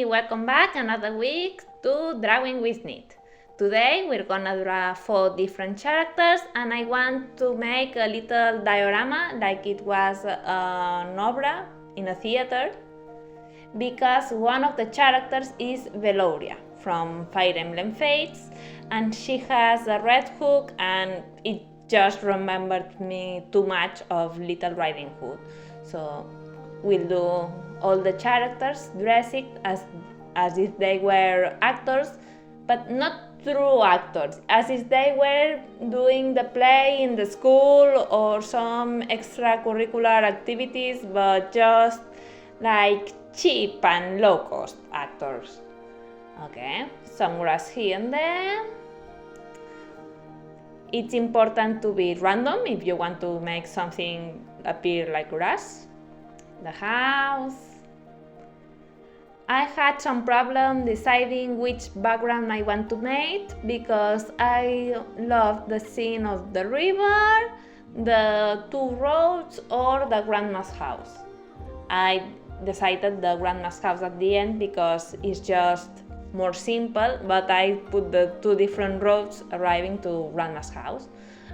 welcome back another week to Drawing with Knit. Today we're gonna draw 4 different characters and I want to make a little diorama like it was an opera in a theater, because one of the characters is Velouria from Fire Emblem Fates, and she has a red hook and it just remembered me too much of Little Riding Hood. So we'll do all the characters dressed as if they were actors, but not true actors, as if they were doing the play in the school or some extracurricular activities, but just like cheap and low-cost actors. Okay, some grass here and there. It's important to be random if you want to make something appear like grass. The house. I had some problem deciding which background I want to make because I love the scene of the river, the 2 roads, or the grandma's house. I decided the grandma's house at the end because it's just more simple, but I put the 2 different roads arriving to grandma's house.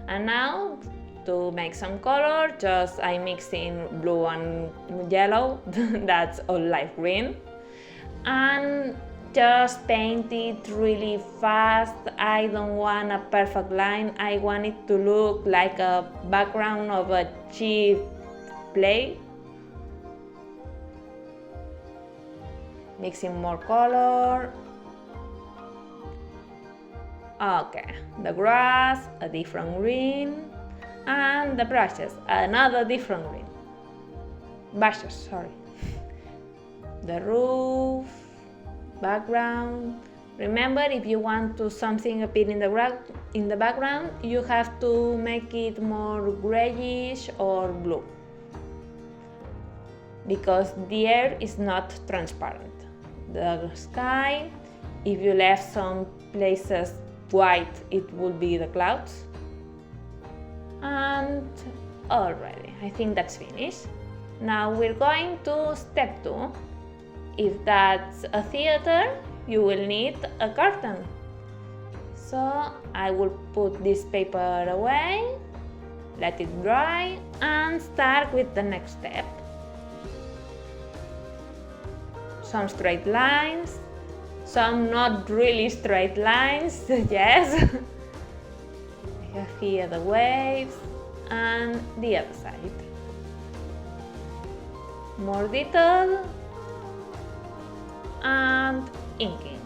And now to make some color, just I mix in blue and yellow, that's all light green, and just paint it really fast. I don't want a perfect line, I want it to look like a background of a cheap play. Mixing more color. Okay, the grass, a different green, and the brushes, another different green. Brushes, sorry. The roof, background. Remember, if you want to something appear in the background, you have to make it more grayish or blue, because the air is not transparent. The sky, if you left some places white, it would be the clouds. And already, I think that's finished. Now we're going to step 2. If that's a theater, you will need a curtain. So I will put this paper away, let it dry, and start with the next step. Some straight lines, some not really straight lines, yes. I have here the waves and the other side. More detail and inking.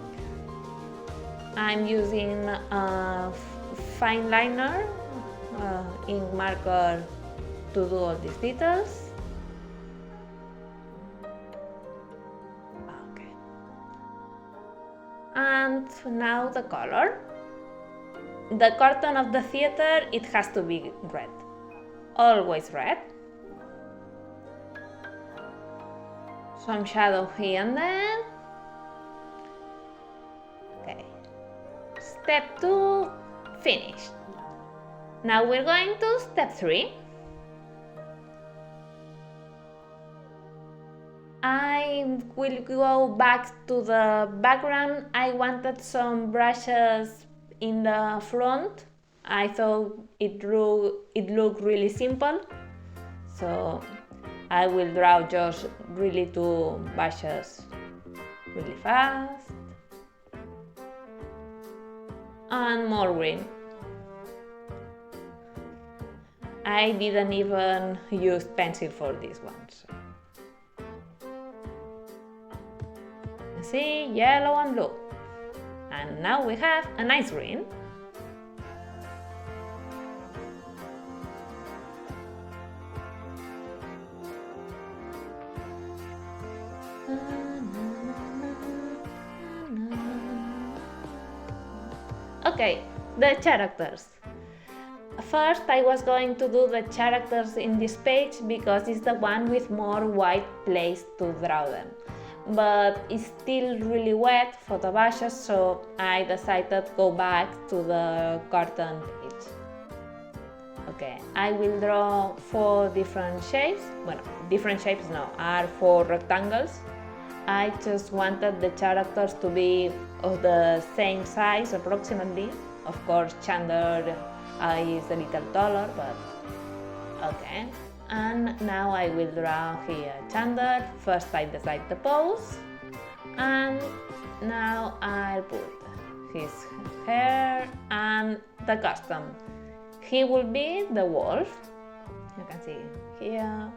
I'm using a fine liner, ink marker, to do all these details. And now the color. The curtain of the theater, it has to be red. Always red. Some shadow here and there. Okay. Step 2, finished. Now we're going to step 3. I will go back to the background. I wanted some brushes in the front. I thought it looked really simple, so I will draw just really 2 brushes really fast. And more green. I didn't even use pencil for this one. So. See, yellow and blue. And now we have a nice green. Okay, the characters. First, I was going to do the characters in this page because it's the one with more white place to draw them. But it's still really wet for the brushes, so I decided to go back to the curtain page. Okay, I will draw 4 different shapes. Well, different shapes no, are 4 rectangles. I just wanted the characters to be of the same size approximately. Of course, Xander is a little taller, but okay. And now I will draw here Xander. First I decide the pose, and now I'll put his hair and the costume. He will be the wolf. You can see here.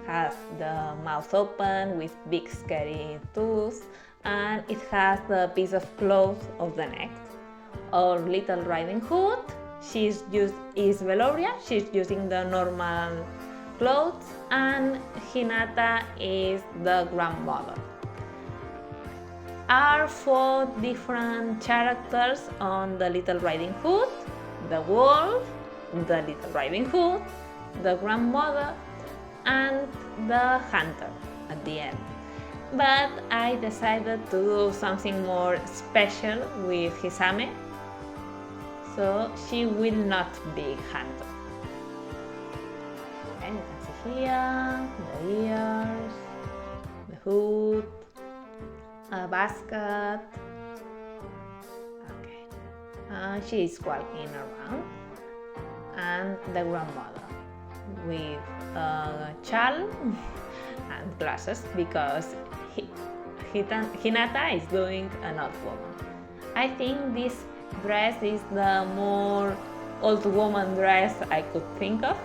Has the mouth open with big scary tooth, and it has the piece of cloth of the neck. Our Little Riding Hood, is Velouria, she's using the normal clothes, and Hinata is the grandmother. Are 4 different characters on the Little Riding Hood: the wolf, the Little Riding Hood, the grandmother, and the hunter at the end. But I decided to do something more special with Hisane, so she will not be hunter. Okay, you can see here the ears, the hood, a basket. Okay, she is walking around, and the grandmother with a shawl and glasses because Hinata is doing an old woman. I think this dress is the more old woman dress I could think of.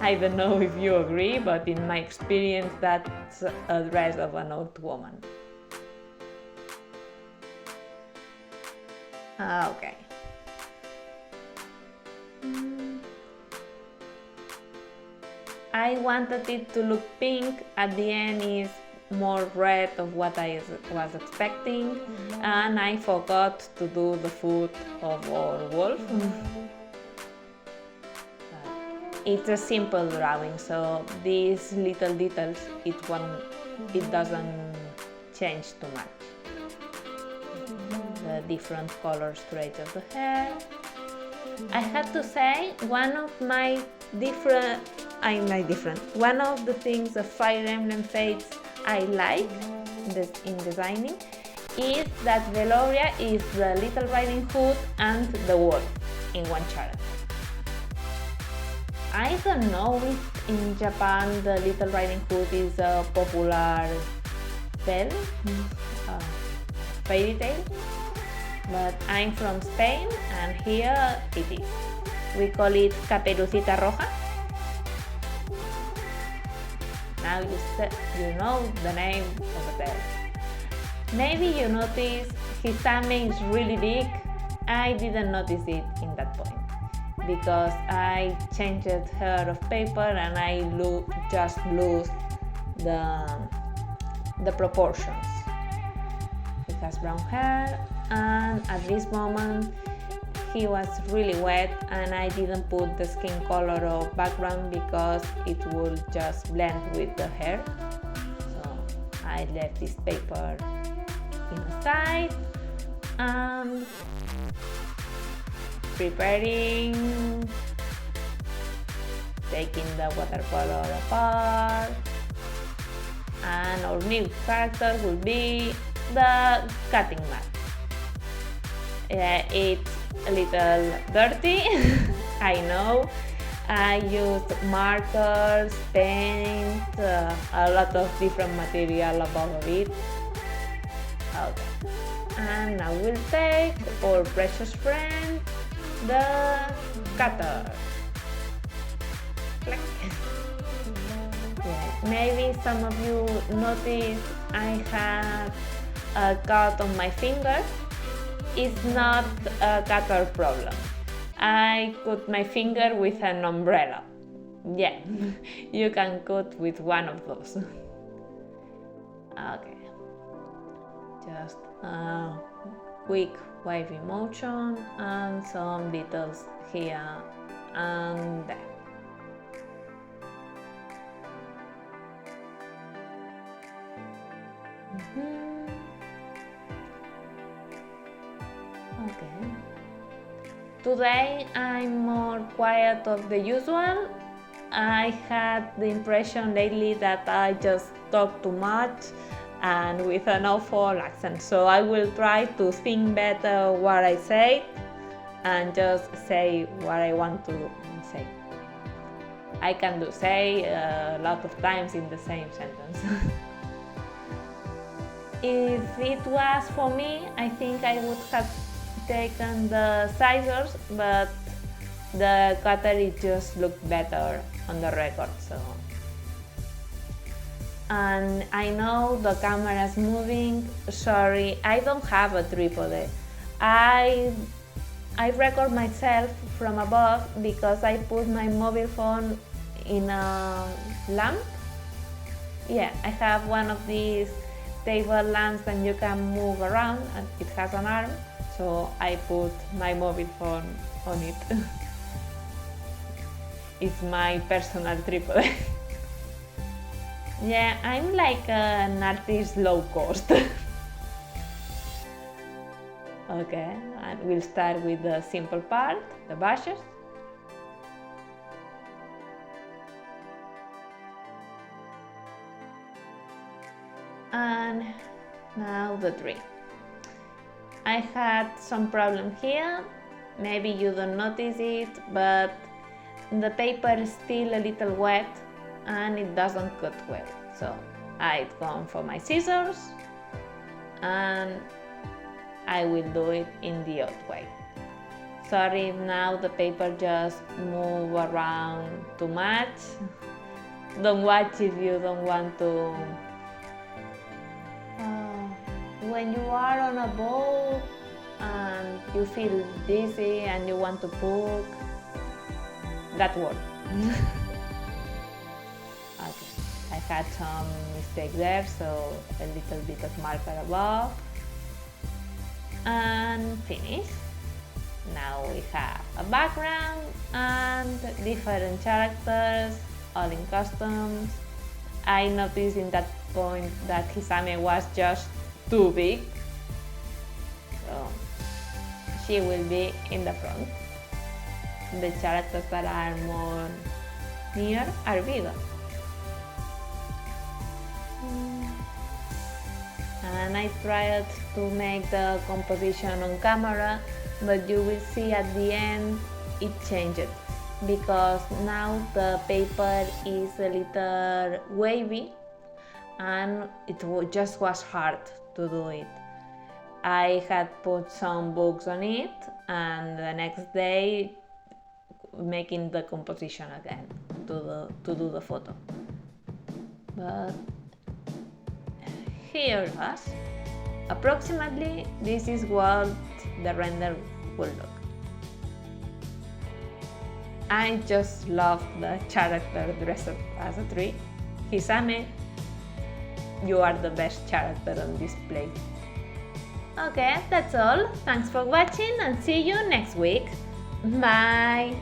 I don't know if you agree, but in my experience that's a dress of an old woman. Okay. I wanted it to look pink. At the end is more red of what I was expecting, and I forgot to do the foot of our wolf. It's a simple drawing, so these little details it doesn't change too much. The different color straight of the hair. I have to say one of the things of Fire Emblem Fates I like in designing is that Velouria is the Little Riding Hood and the wolf in one character. I don't know if in Japan the Little Riding Hood is a popular fairy tale, but I'm from Spain and here it is. We call it Caperucita Roja. Now you know the name of the fairy. Maybe you notice Hisane is really big. I didn't notice it in that point because I changed her of paper and I just lose the proportions. He has brown hair, and at this moment he was really wet and I didn't put the skin color of background because it would just blend with the hair. So I left this paper in the side and preparing, taking the watercolor apart, and our new character will be the cutting mat. It's a little dirty, I know. I used markers, paint, a lot of different material above it. Okay. And now we'll take our precious friend, the cutter. Yeah, maybe some of you noticed I have a cut on my finger. It's not a cutter problem. I cut my finger with an umbrella. Yeah, you can cut with one of those. Okay, just a quick wavy motion and some details here and there. Okay. Today I'm more quiet of the usual. I had the impression lately that I just talk too much and with an awful accent. So I will try to think better what I say and just say what I want to say. I can say a lot of times in the same sentence. If it was for me, I think I would have taken the scissors, but the cutter just looked better on the record. So, and I know the camera is moving. Sorry, I don't have a tripod. I record myself from above because I put my mobile phone in a lamp. Yeah, I have one of these table lamps that you can move around and it has an arm, so I put my mobile phone on it. It's my personal tripod. Yeah, I'm like an artist low cost. Okay, and we'll start with the simple part, the brushes. And now the tree. I had some problem here, maybe you don't notice it, but the paper is still a little wet and it doesn't cut well. So I've gone for my scissors and I will do it in the odd way. Sorry if now the paper just move around too much. Don't watch if you don't want to. When you are on a boat and you feel dizzy and you want to puke, that word. Okay, I had some mistake there, so a little bit of marker above. And finish. Now we have a background and different characters, all in costumes. I noticed in that point that Hisane was just too big, so she will be in the front. The characters that are more near are bigger. And I tried to make the composition on camera, but you will see at the end it changed because now the paper is a little wavy and it just was hard to do it. I had put some books on it and the next day making the composition again to do the photo. But here it was. Approximately this is what the render will look. I just love the character dressed up as a tree. Hisane, you are the best character on this play. Okay, that's all. Thanks for watching and see you next week. Bye!